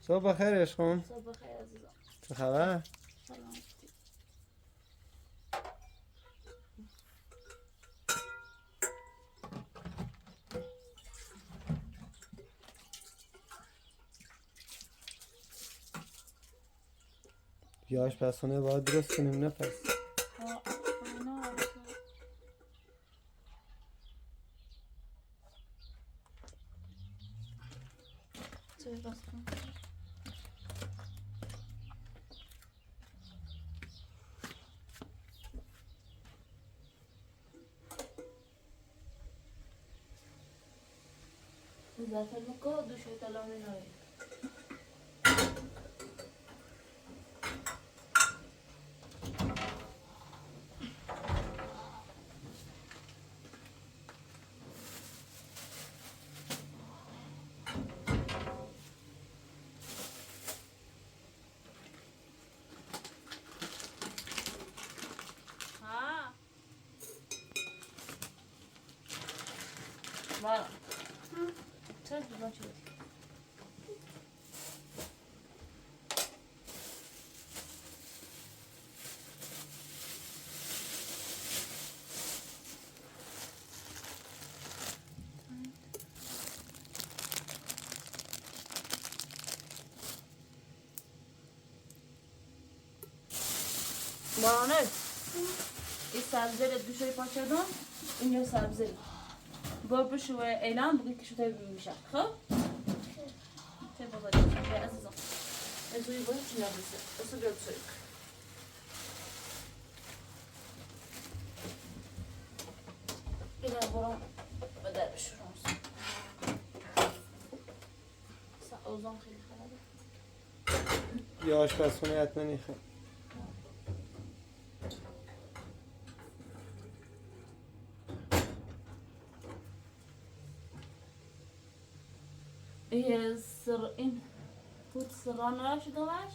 صبح بخیر عشقم. صبح بخیر عزیزم. چه خبر؟ سلامتی. یه آشپزخونه باید درست کنیم نه پس. اینا چه بس کن. زعفر مکو دوشوی تلامی نوی. ها بارا چه دیگه چی؟ بارانه این سبزی رو دوشوی پاچدم اینجا سبزی با بشو اعلام بگی که شده میشه خب چه بابا دیگه عزیزم ازوی باید چی نبسه اصلا بیاد سوی اینا برام بدر بشورم اوزان خیلی خرابه یه آشپزخونه حتما نیخه. این فوت سرانه شده باش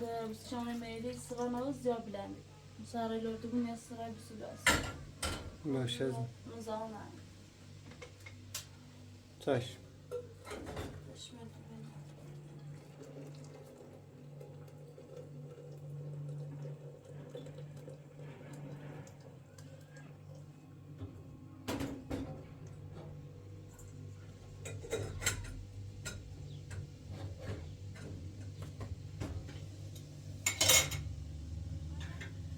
ده بس شامل میلی سرانه و زیاد بلند سرای لورده بون یا سرای بسیار است باشه ازم مزاحم چشم.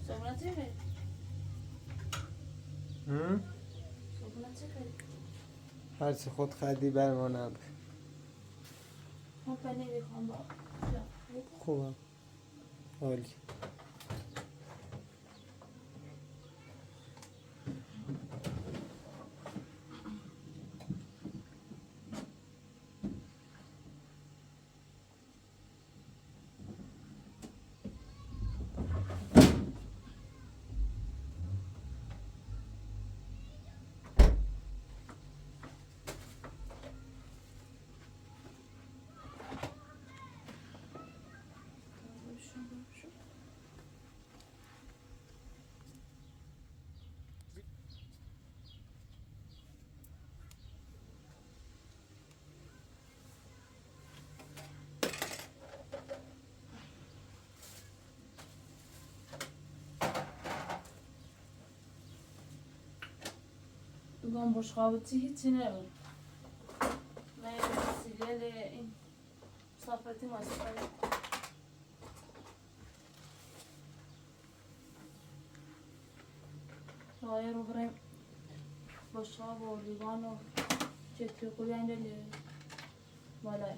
صبحونه چی خیلی؟ صبحونه چی خیلی؟ هرچی خود خریدی بر ما نبود. من پنیر بخوام با خوبم عالی. بگم بشقابتی هیچی نبود من سیریال این صافتی ماستفایی شاید رو بریم بشقاب و لیوان و چطور خوبی انجا بالای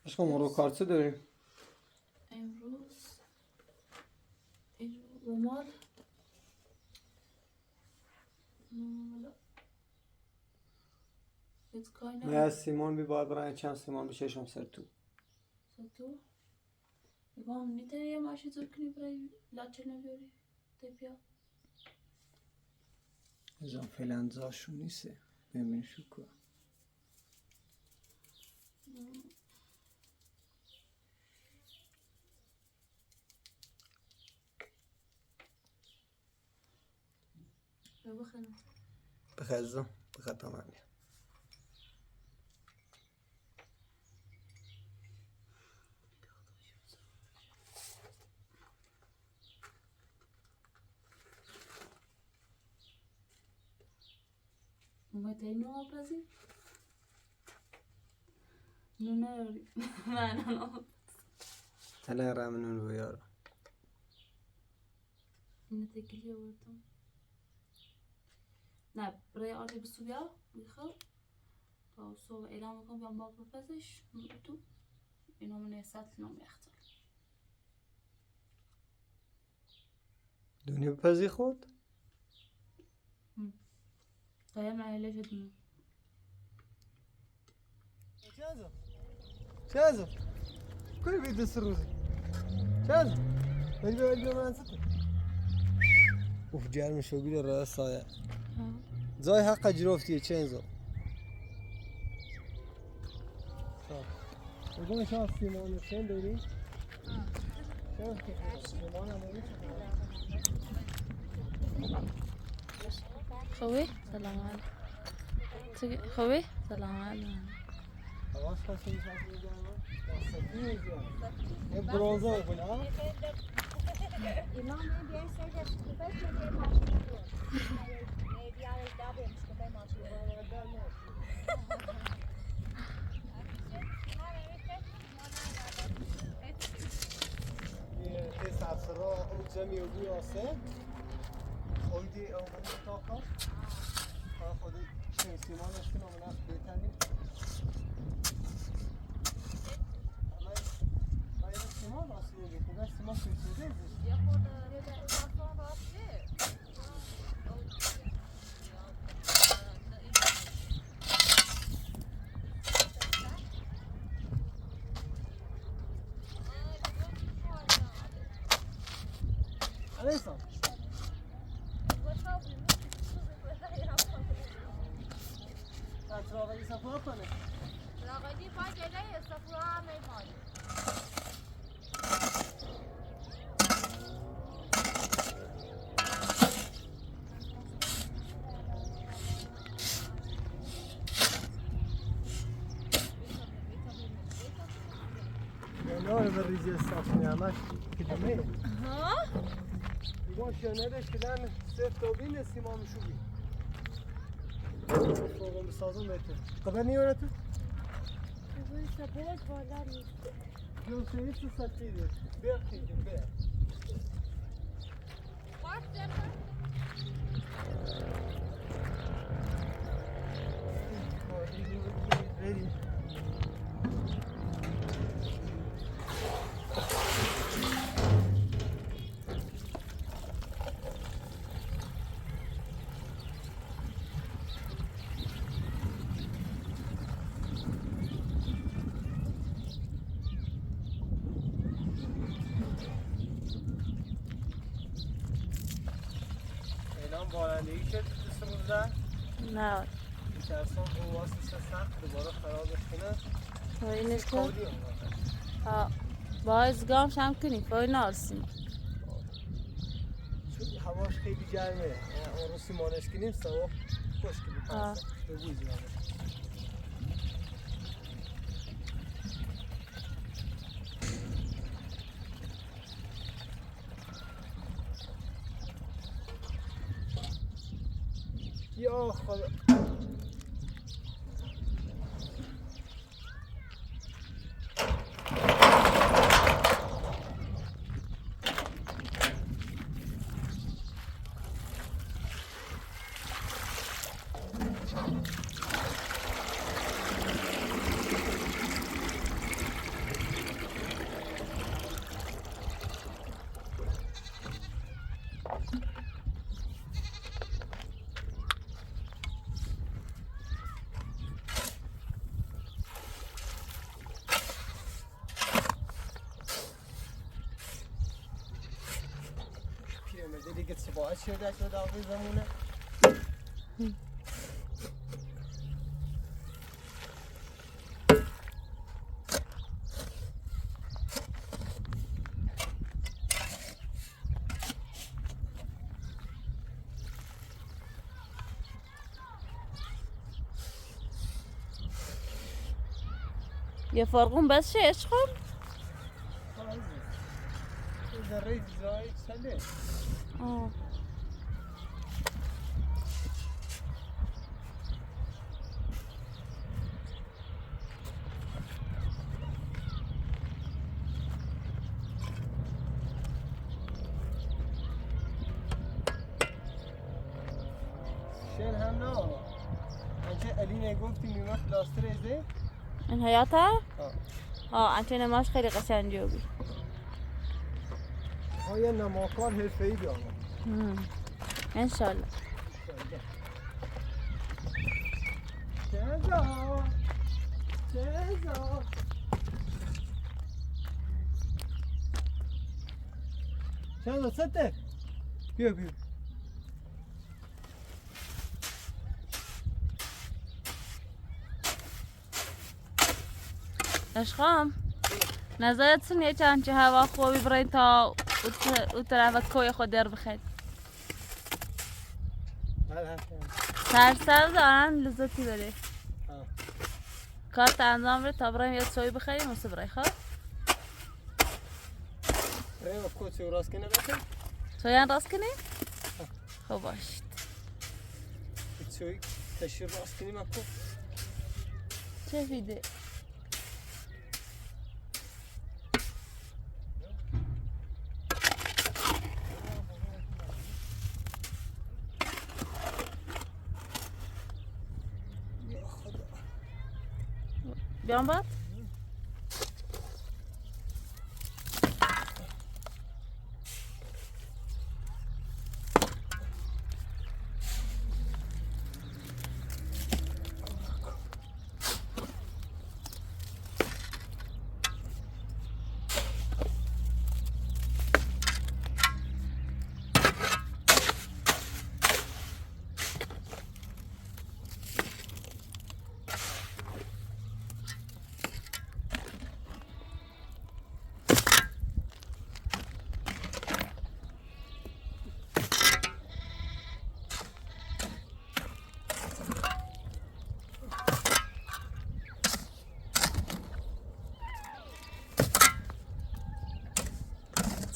عشقم ما رو کار چه داریم؟ امروز رمال نه سیمان بی باید برای چند سیمان بچشم سر تو تو نگاه نیتری یه ماشی زور کنی برای لاچه نبیاری تپیا ازم فعلا زاشون نیسته ببین شو کنم بخنم بخزم بخطم همین متى نوع برازيل نوناري ما أنا هلا رامنون ويارا نتكلي وردم نه برای آرتی بسو بیا میخوام تا صبح اعلام میکنم بیام با بپزش تو اینا من سطل نام یختم دنیا بپزی خود؟ قایم علیه شدیم چه ازم؟ کوی بید دست روزی چه ازم؟ بگی بیا من سطح اوف جرم شو بیده را سایه زای حق جروفتیه چه انزو بگم شما سیمان سین داری؟ سیمان هم داری؟ خوبی؟ سلام علیکم خوبی؟ سلام علیکم آواز کسی میشد میگم دستی میگم یه برونزه بکنه ها؟ ایمان من بیای سه جا شکوفه که بیای ماشین رو بیای دابه شکوفه ماشین یه تست افسرا اون زمی و بوی آسه اویدی اومدی اتاقا خودی چه سیمان اشکن آمنه بهتنی ما یه سیمان آسیه بیتی بس سیمان سویسیده زشت یه خود اضافان راسته علیسان اطراقی صفحه کنه راقدی پا جلوی صفحه همه مالی نه به ریزی استافنی همش کلمه ها؟ ایوان شنرش کدن سفت و بین سیمان شوگی فوقم بسازم بهتر خبر نیاره تو؟ بگوی سپرش بالا نیست جو سویی تو سطحیده بیا خیلی بیا Ready. اعلام بارندگی شد تو 2019 نه میترسم او واسه سخت دوباره خرابش کنه اینش که کودی هم باز گام شم کنی فای نارسیم چون هواش خیلی گرمه اون رو سیمانش کنیم سوا خشکی بپرسه به بوی زیاده یا خدا باید شده شده آقای زمونه یه فرقون بس شه عشقم ذره زایی سله آه. شن هم نه انچه علی نگفتی میمه لاستر ازه این حیاته؟ آه انچه نماش خیلی قشنگی بی یه نماکار حرفه‌ای بیامد انشالله چزا چزا چزا سته بیا بیا عشقم نظرت یه چند چه هوا خوبی برین تا او طرف کوی خود در بخید سرسبز دارن لذتی داره کارت انجام بره تا بریم یه سوی بخریم واسه برای خواه بریم کو سوی راست کنه بخیر سویان راست کنی؟ خوب باشید سوی تشیر راست کنیم اکو چه فیده؟ بیام بعد؟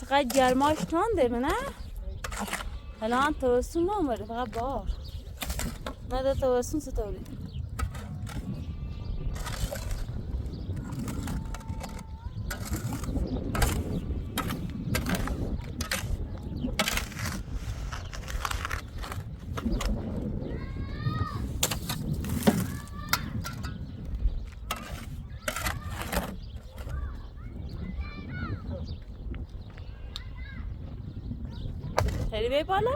چقدر گرماش تنده نه؟ الان توسون نامره فقط بار مدى توسون ستوری خیلی بی بالا؟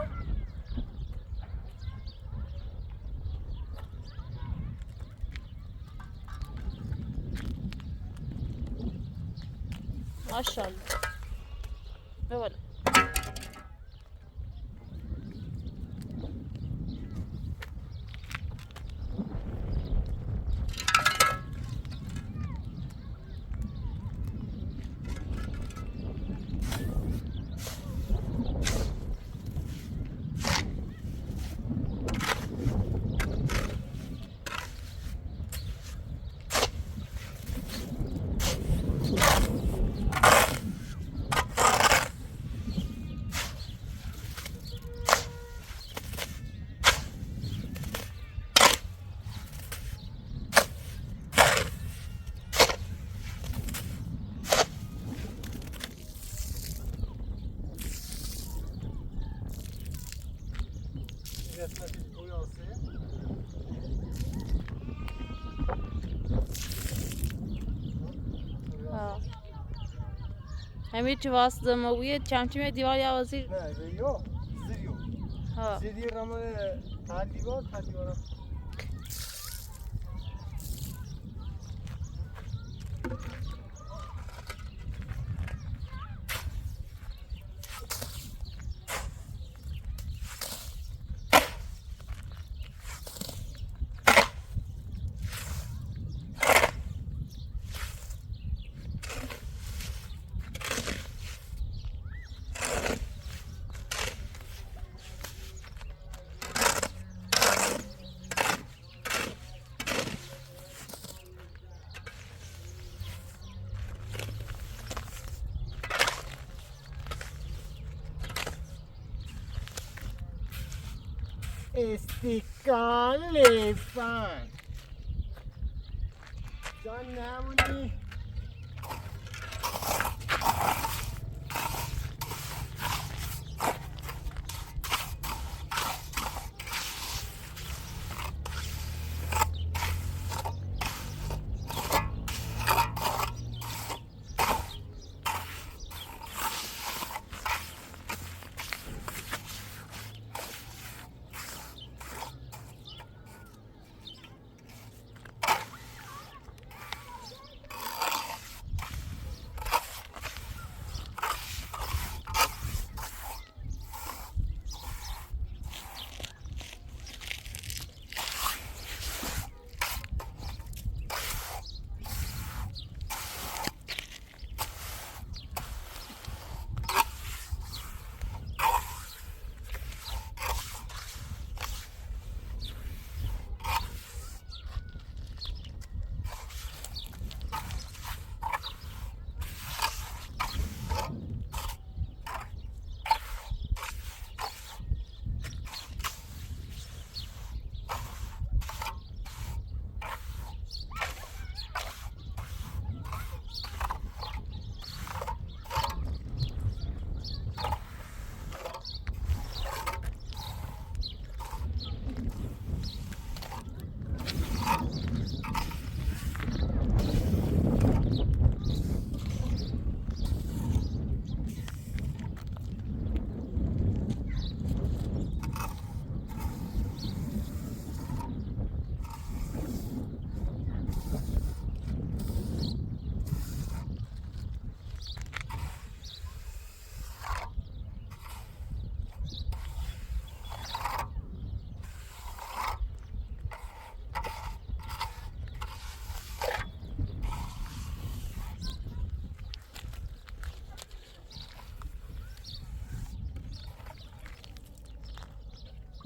ماشاءالله بی بالا همین چی واسه مویه چمچمه دیوار یا وزیر نه ریو زیریو ها زیر نمونه تا دیوار استیکان لیفان جان نمونی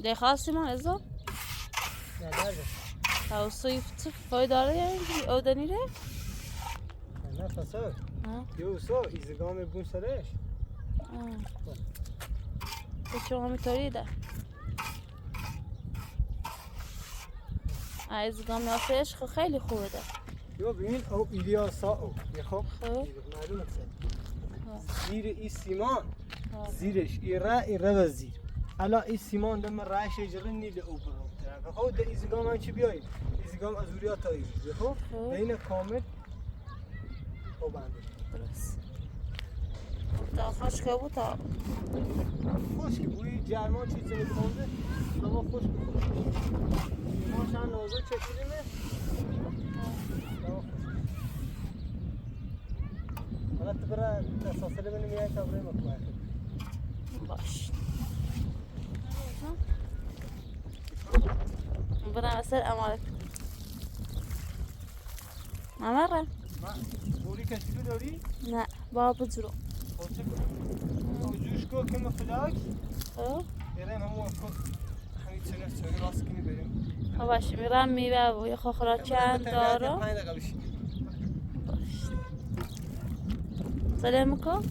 ده خاصی ما ازا نداره تا صيف فايدة يعني أو دنيره نه فساد ها یو سو ایزگام بون سرش شو هم تريده عايز قام نافش خیلی خوبه ده یو ببین او ایلیاسا او خب خب معلومه ها. زیر این سیمان ها. زیرش ایره و زیر الان این سیمان دم رایش اجره نیل او برام ترک خب ده ایزگام هم چی بیایی ایزگام از اوریا تا ایزی خب خب. بین کامل او بنده درست تا خوش که بود تا خوش که بوی جرمان چیزی میکنده هوا خوش که خوش سیمان چند نازو چکیدیمه هوا خوش حالا تو برای تساسله بینیم یه تابره مکمه باش برم اصل امارک اماره بوری کسی که داری؟ نه بابا بجرو خودشو جوش کو کم فلاک خب بریم همون همین چنه راست کنی بریم باش میرم میوه و یه خوخرا چند دارم 5 دقیقه بشی باش سلام کن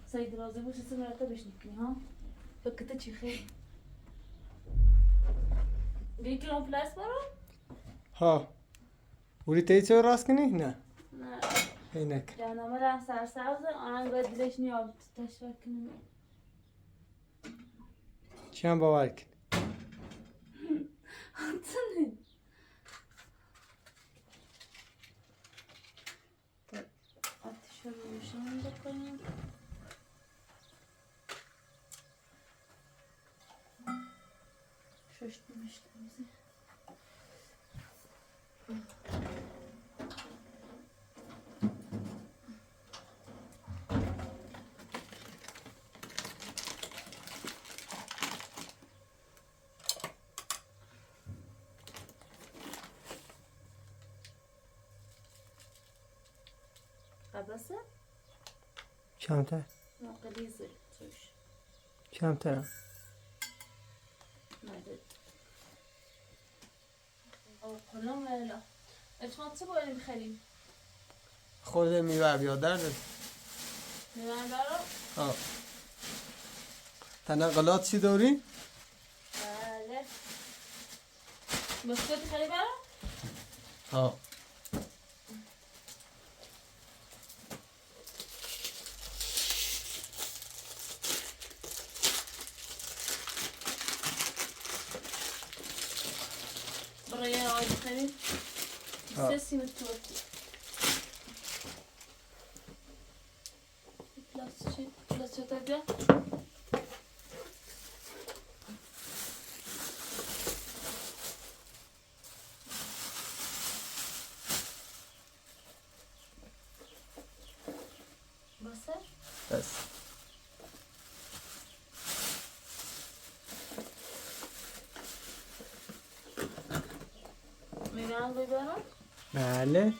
سيد رازي وش اسمه رتبش نكني ها فكتت شي خير قلت لهم بلاس برا؟ ها بوری تی چه راست کنی؟ نه نه اینک جانا مرا سر سبز آن قد دیدش نیام تشویق کنم چند باور کن حتني آتیش رو روشن بکنیم شش نمیشتمیزه قبسه؟ کمتر نه قلیزه توش کمتر نده او کلام ولا اتفاق چه باید بخریم؟ خود میوه بیادر داد. میوه دارم؟ ها. تنقلات چی داری؟ بله. بسکوت خیلی برام؟ ها. برای آقای بخیریم؟ سه سیم توتی. پلاستیک بیا. بسه؟ بس. میگم ببرم؟ بله.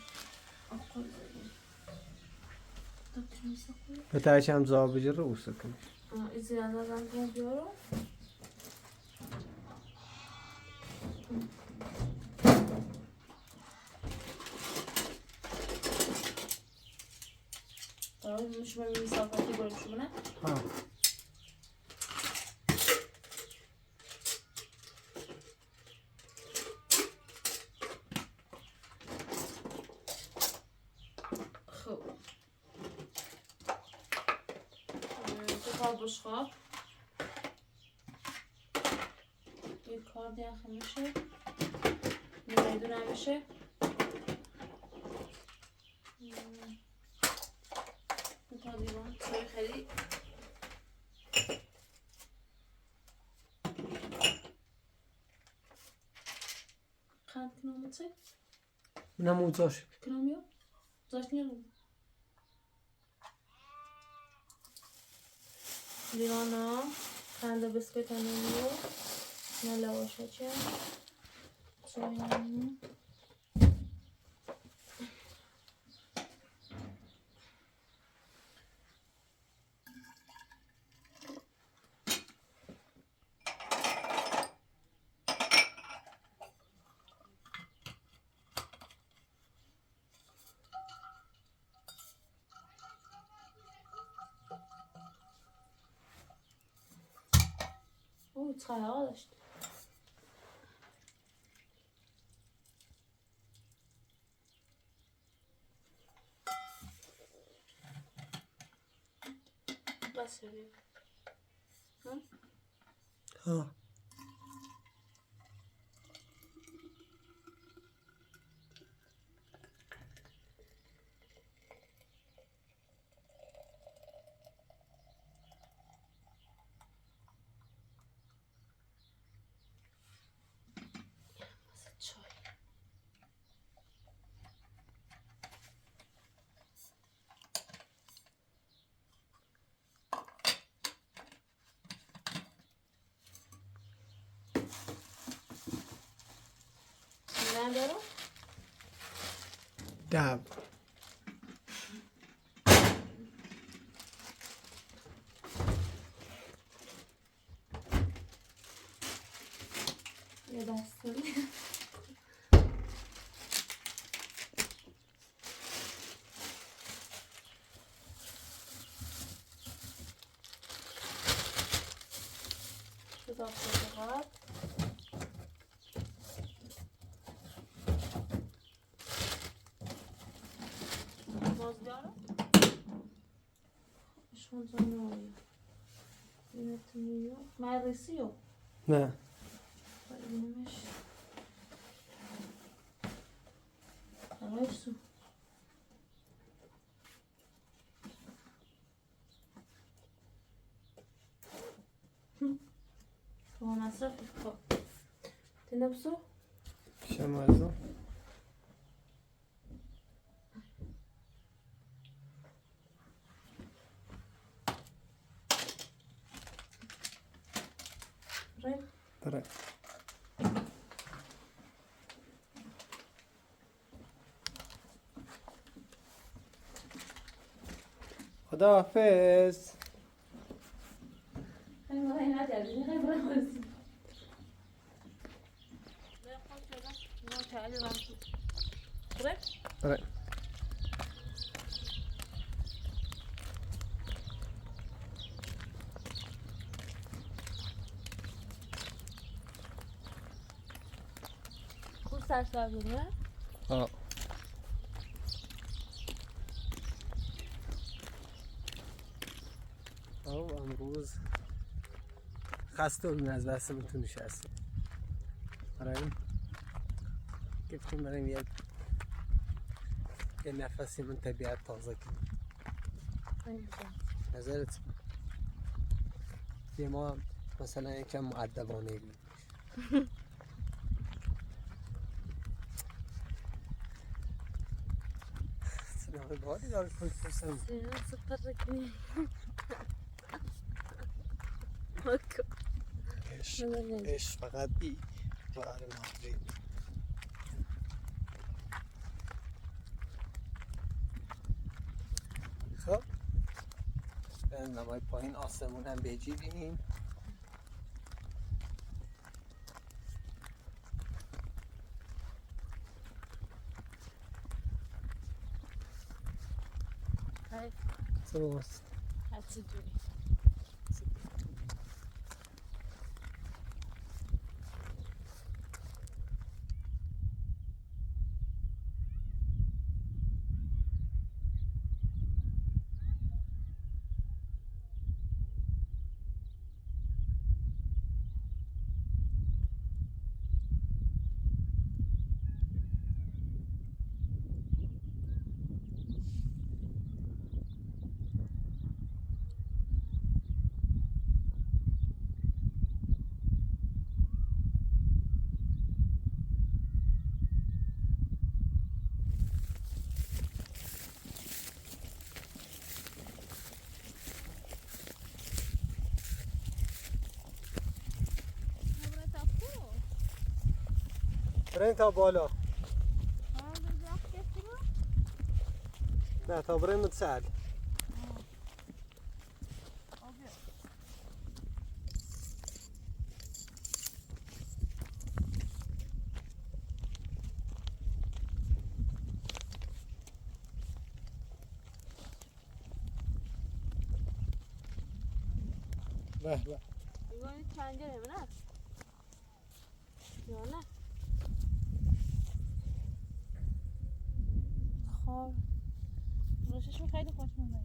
دکتر میساخت. بتاعش هم زابجه رو سکنی. ایزی از هم بیارم. شما میساختی بریم شما نه؟ ها. خب. بشخواب یک کار دیگه میشه نمیدونم میشه دو تا دیوان سوی خیلی خند کنم چه؟ نموزاش. کنم یا؟ زاش نیارم دیوانا خنده بسکویت هنو نه لواشا چه چه چقدر ها داشت بس ببین ها. چای ندارم دب. یه دسته کتاب فقط باز بیارم شون زنوی اینه تمیو مدرسیو نه. بایدنمش خلاص تو مصرف خب تنبسو شمازو. ريب برای. خداحافظ. خیلی وقتی نتیجه خیلی برای برای. برای. سرسبز نه؟ ها او امروز خسته بودیم از بحثمون تو نشستیم برای این گفتیم بریم یه نفسی من طبیعت تازه کنیم. نظرت یه ما مثلا یکم مؤدبانه بیم سناقه باری داره کنی پرسم سینا سپر رکنی مکو عشق فقط ای بار مادری خب نمای پایین آسمون هم بجیبیم های سروست هرچی جوری برین تا بالا نه تا برین متساعد به به ایوانی پنجره نه؟ یا نه؟ خب روششون خیلی خوش میاد.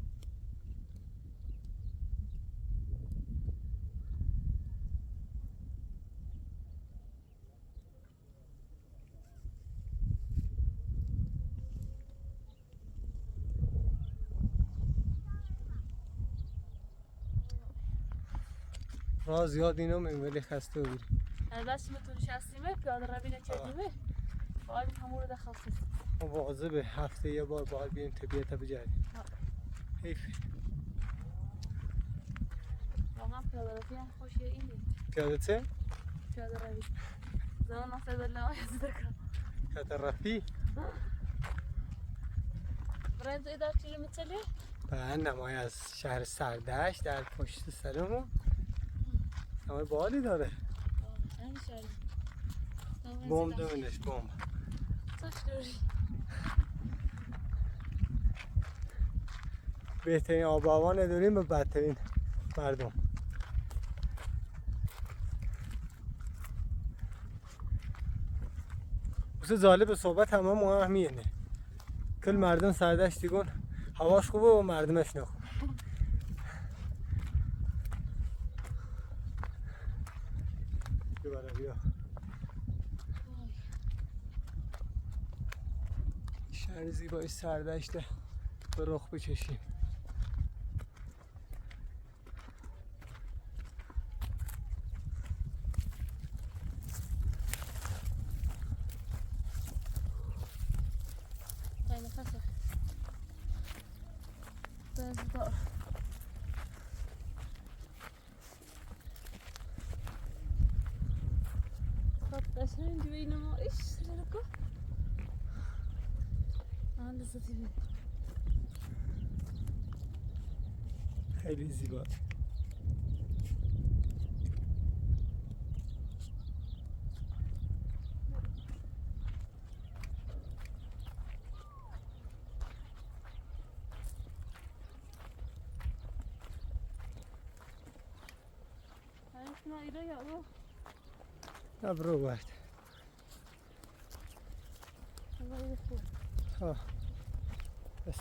راه زیاد اینو ولی خسته بودیم بس متون نشستیمه پیاده روی نکردیمه باید همون رو داخل خستیم واظبه هفته یه بار باید بیایم طبیعت بجردیم حیف واقعا پیاده روی هم خوشیه اینه پیاده چه؟ پیاده روی زمان نصد الله از دکم پیاده رفی؟ برای تو ادار چیلی متسلی؟ به نمای از شهر سردشت در پشت سرمون نمای بالی داره این شهری بوم دومینش بوم توش دوری بهترین آب و هوا نداریم به بدترین مردم بسه جالب صحبت همه ما همینه کل مردم سردشت دیگون هواش خوبه و مردمش نخوب بیا شهر زیبای سردشته به رخ بچشیم خیلی خسته بزدار خب قشنگ جوی نمایش لرکو لذتی بید خیلی زیبا نه ایره یا رو برو باید ها بس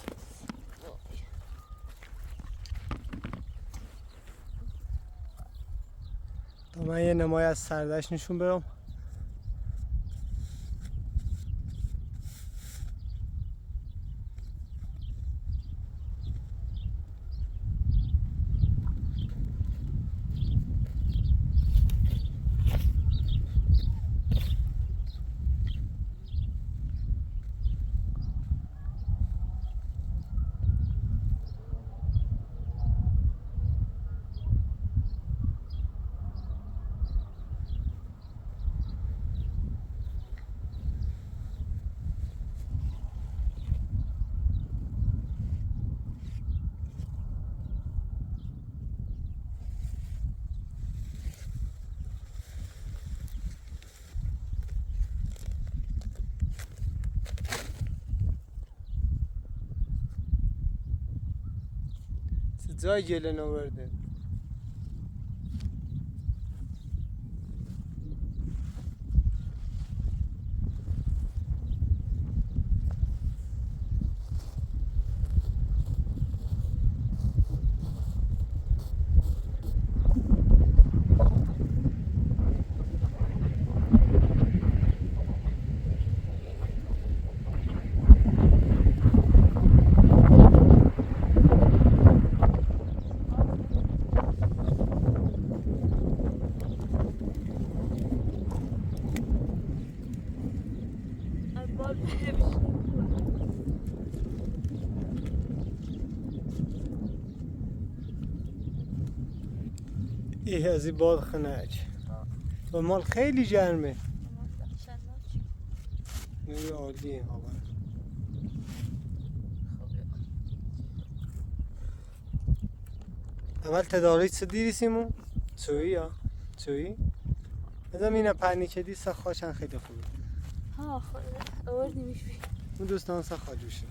تا من یه نمای از سردشت نشون برم. جای گلن آورده. این از این باد خنک و مال خیلی گرمه. این عالیه هوا. اول تدارج چه دیری سیمون؟ چویی یا؟ چویی؟ ازم اینه پنی که دی سخواشن خیلی خوبه. ها خود آوردیمش بی. اون دوستان سخواجوشه.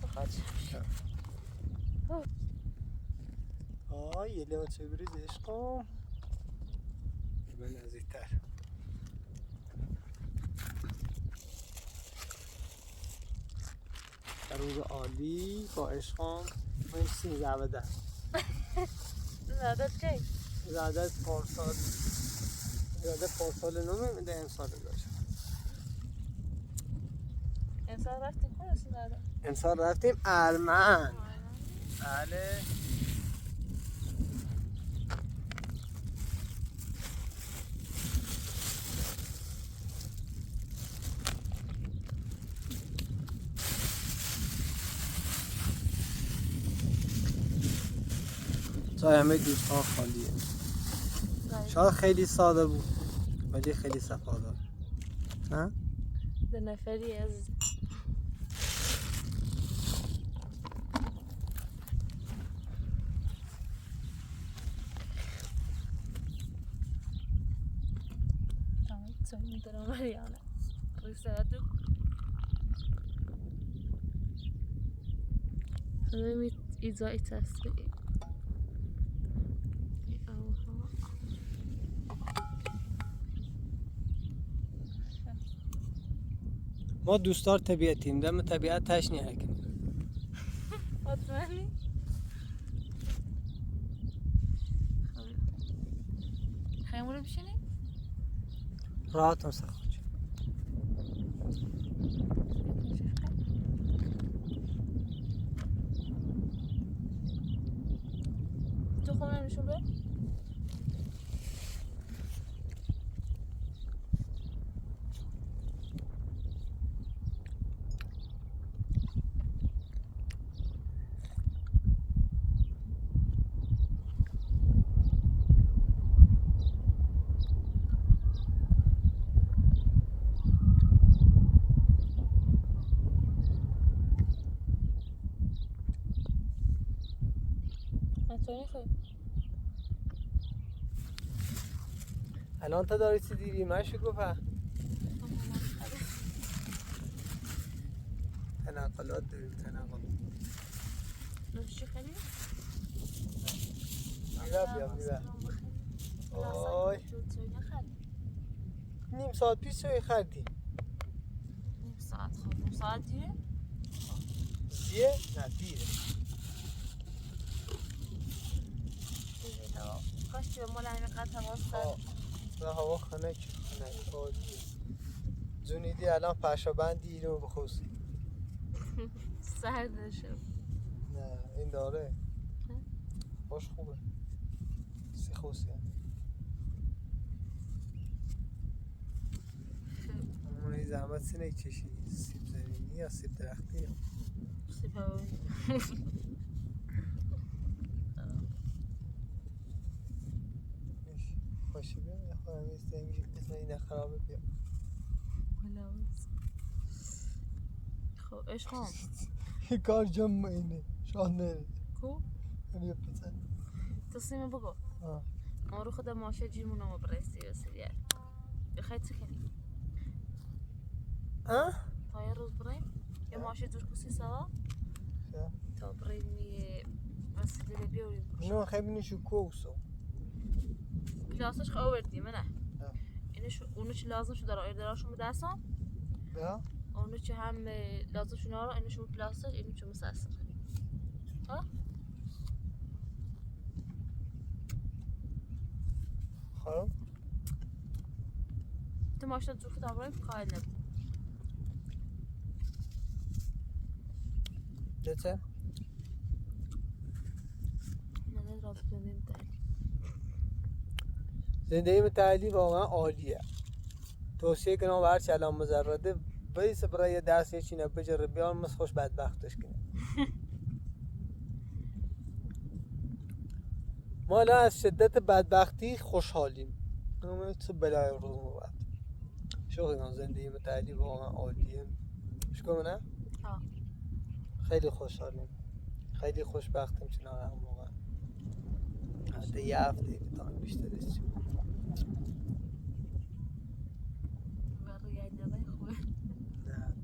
سخواجوشه. یه لیوان چه بریز عشقم. به نزدیکتر. روز عالی با عشقم من سین زبده. زادت کی؟ زادت پارسال. زادت پارسال نمی میده امسال داشت. امسال رفتیم کجا زادت؟ امسال رفتیم ارمن. بله. جای همه دوستان خالیه. شاید خیلی ساده بود ولی خیلی صفادار. نه؟ 2 نفری از tamam söyleyeyim var yani. Rüsadet. Öyle izah etsin. ما دوستدار طبیعتیم دم طبیعت تشنیه کنیم. مطمئنی؟ خیمونه بشینی؟ راحت هم سخوچ. تو خونه نشون بده؟ الان تا داری چی دیری مشو گفت تنقلات داریم تنقلات نوشی خیلی؟ میره آی نیم ساعت پیش چایی خردی؟ نیم ساعت ساعت خب ساعت دیره دیه؟ نه دیره. کاش که مال همین قطعه واسه نه هوا خنک خنک عالیه. جونیدی الان پشابندی اینو بخوص. سرد شد نه این داره باش خوبه سی خوصی اما این زحمت سینه کشی سیب زمینی یا سیب درختی یا خوشی بیا یا خواهم اسم این خرابه بیا خب عشقم این کار جمع اینه شان نره کو بیا پسن تصمیم بگو ما رو خدا ماشه جیمون رو برستی و سریع بخواید چه کنی؟ تا یه روز بریم یه ماشه دور کسی سوا تا بریم یه وسیله بیاریم اینو خیلی نیشو کوسو کلاسش خواه بردیم نه اونو چی لازم شو در آیر دراشون بدستم اونو چی هم لازم شو نارو اینو شو کلاسش اینو چو مساسر ها؟ خرم؟ تو ماشتا دور که داریم قایل نبود چه؟ نه راست بندیم داریم زندگی متحدی واقعا عالیه توصیه کنم و هرچی الان مزرده بیس برای درس یه چینه بجره بیان مثل خوش بدبختش کنه ما الان از شدت بدبختی خوشحالیم نمونه تو بلای روز موقت شوقی کنم زندگی متحدی واقعا عالیه شکر نه؟ خیلی خوشحالیم خیلی خوشبختیم چنان هم واقعا حتی یه هفته بتانم بیشتر است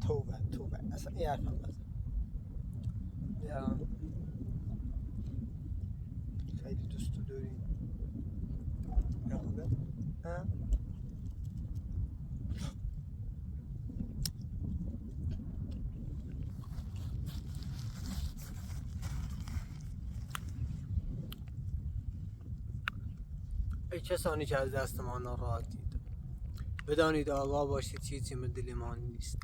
نه توبه اصلا این حرف هم بزن خیلی دوستو داریم یا خوبه؟ ها؟ ای کسانی که از دست ما ناراحتید بدانید آگاه باشید چیزی من دل ما نیست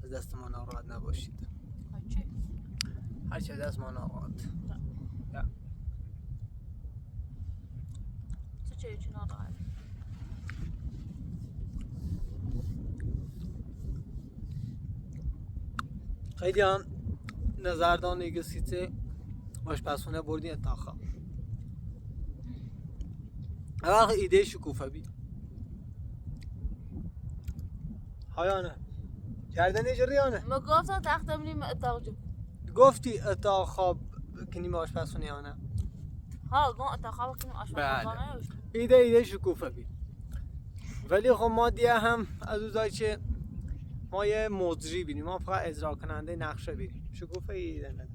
از دست ما ناراحت نباشید هرچی از دست ما ناراحت تو چه ناراحت خیلی هم نظردان اگسیته آشپزخونه بردی انتخاب اول ایده شکوفه بی هایانه کردن اجریانه ما گفتم تخت بینیم اتاق جو گفتی اتاق خواب کنیم آشپزخونه یا نه ها گفتم اتاق خواب کنیم آشپزخونه ایده شکوفه بی ولی خب ما دیگه هم از اوزایی که ما یه مجری بینیم ما فقط اجرا کننده نقشه بینیم شکوفه ایده نه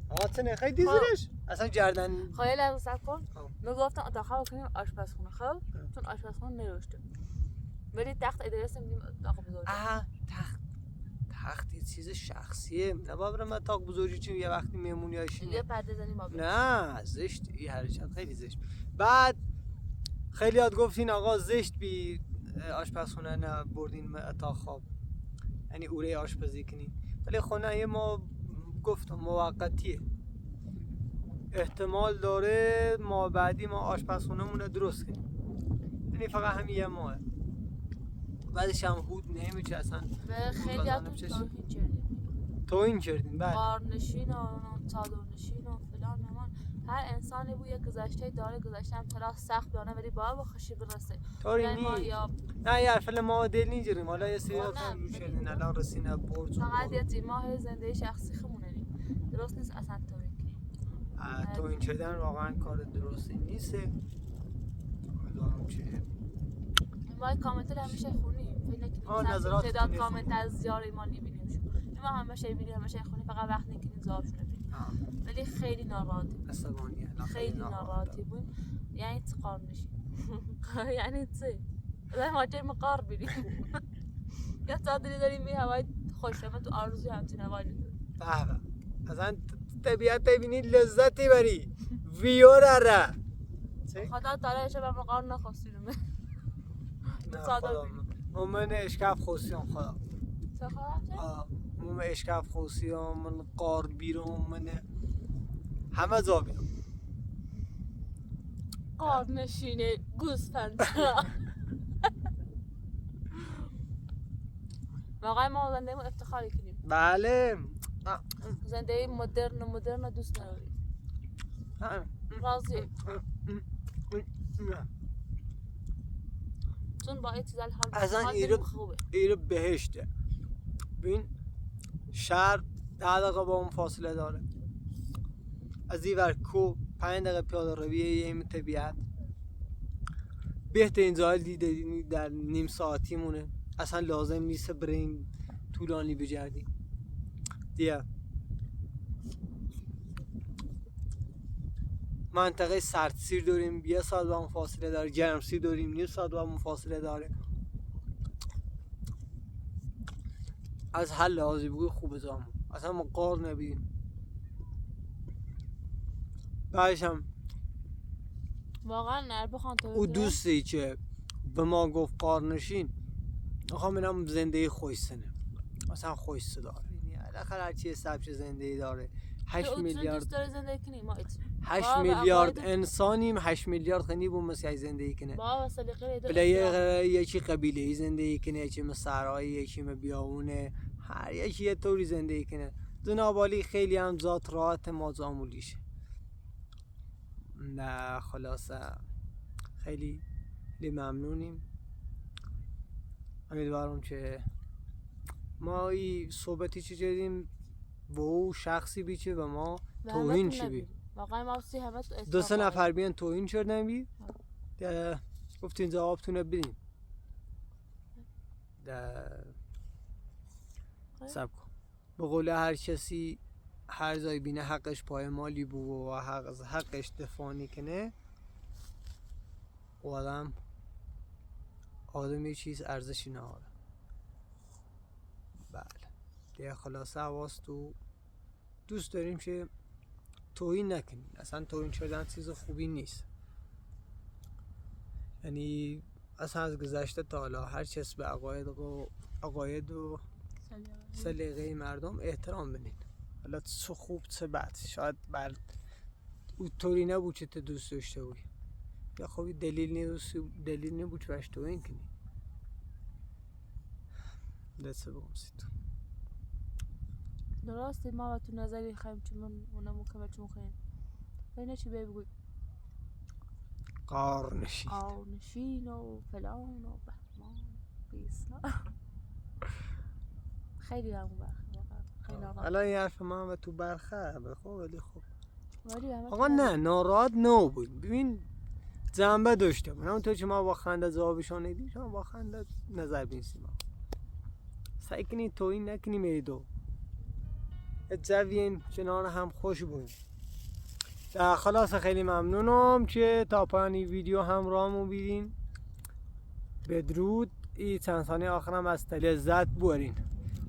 آتنه خیلی زیرش اصلا جردن خیلی لحظه صبر کن ما گفتم اتاق خواب کنیم آشپزخونه خب چون آشپزخونه نروشته ولی تخت ادرس میدیم اتاق بزرگ تخت یه چیز شخصیه نه بابا من اتاق بزرگی چون یه وقتی مهمونی هاشینه یه پرده زنیم ما نه زشت این حرکت خیلی زشت بعد خیلی یاد گفتین آقا زشت بی آشپزخونه نه بردین اتاق خواب یعنی اوره آشپزی کنین ولی خونه ما گفتم موقتیه احتمال داره ما بعدی ما آشپزخونه‌مون رو درست کنیم یعنی فقط همین یه ماه بعدش هم هود نمیشه اصلا خیلی هم توهین کردیم بله غارنشین و چادرنشین و فلان نمان هر انسانی بود یک گذشته داره گذشته هم طلا سخت بیانه ولی باید با خوشی برسه طوری نی نه یه فعلا ما دل نگیریم حالا یه سری کار رو شدین الان رسینه برج فقط یه تیماه زندگی شخصی خمونه نیم درست نیست اصلا توهین کنیم توهین کردن واقعا کار درستی نیسته دارم چه ما کامنت همیشه خونیم نظرات تعداد کامنت از زیاری ما نمیبینیم شو ما همیشه بینیم همیشه خونیم فقط وقت نکنیم زارشون ببینیم ولی خیلی ناراحتی عصبانیه خیلی ناراحتی بود یعنی چه قار نشین یعنی چه ما جای مقار بینیم یه تعدیلی داریم می هوای خوشه من تو آرزوی همچین هوای ندارم. به اصلا طبیعت ببینی لذتی بری ویور اره خدا تعالی شب من قار نخواستیم نه خدا من اشکاف خوستیم خدا چه خواهد من اشکاف خوستیم من قار بیرون من همه جا بیرون قار نشینه گوسفند واقعا ما زنده ما افتخاری کنیم بله زنده مدرن دوست نداریم راضی چون با این چیز اصلا ایره بهشته ببین شهر 10 دقیقه با اون فاصله داره از این ور کو 5 دقیقه پیاده روی این طبیعت بهترین جای دیدنی در نیم ساعتی مونه اصلا لازم نیست بریم طولانی بگردیم دیگه منطقه سردسیر داریم 1 ساعت با اون فاصله داره گرمسیر داریم 1 ساعت با اون فاصله داره از هر لحاظی بگوی خوبه زامون اصلا ما قار نبیدیم بعدش هم واقعا نر بخوان تو او دوستی که به ما گفت قار نشین میخوام اینم زندگی خوشسنه اصلا خوشسه داره یعنی الاخر هرچی سبچه زندگی داره 8 میلیارد دوست داره زندگی کنی ما 8 میلیارد انسانیم 8 میلیارد خنی بوم مسیحی زندگی کنه با سلیقه بله یکی قبیله زندگی کنه یکی مسرایی یکی بیابونه هر یکی یه طوری زندگی کنه جنابالی خیلی هم ذات راحت ما زامولیشه نه خلاصه خیلی ممنونیم امیدوارم که ما این صحبتی چه جدیم و او شخصی بیچه و ما توهین چی بی واقعا ما سی همه 2-3 نفر بیان توهین کردن بی گفتین جوابتونه بدین سب کن به قول هر کسی هر جای بینه حقش پای مالی بو و حقش دفاع نکنه و آدم یه چیز ارزشی نداره بله دیگه خلاصه حواس تو دوست داریم که توهین نکنیم اصلا توهین کردن چیز خوبی نیست یعنی اصلا از گذشته تا حالا هر چیز به عقاید و سلیقه مردم احترام بدین حالا چه خوب چه بد شاید بر او طوری نبود که تو دوست داشته بودی یا خوبی دلیل نبود که باش توهین کنی دسته بگمسید درسته ما و تو نظری خواهیم چون من اونمو که چون خواهیم بینه چی بگوی قار نشین و فلان و بهمان بیسنا خیلی همون برخه الان این حرف من و تو برخه بخواه ولی خوب ولی آقا نه ناراحت نو بود ببین جنبه داشته بود همونطور که ما با خنده جوابشان ندیم شما با خنده نظر بینسیم سعی کنید توهین نکنیم ایدو جوین کنار هم خوش بود خلاص خیلی ممنونم که تا پایان ویدیو همراهمو بیدین بدرود این چند ثانیه آخرم از لذت برین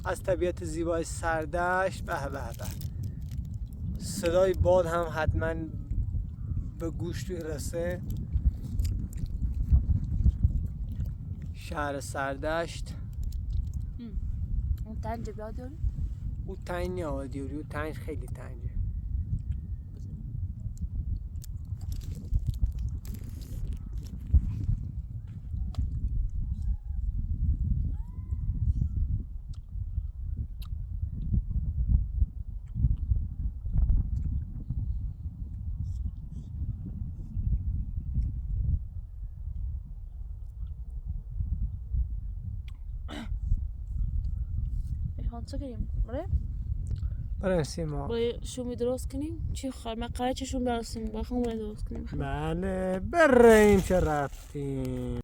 از طبیعت زیبای سردشت به به به صدای باد هم حتما به گوش توی رسه شهر سردشت اون تنج بیاد داری؟ او تنج آدیوری او تنج خیلی تنجه چه کنیم؟ برای سیما برای شومی درست کنیم؟ چی خواهد؟ من قراره چه شومی درست کنیم؟ باید درست کنیم بله بریم چه رفتیم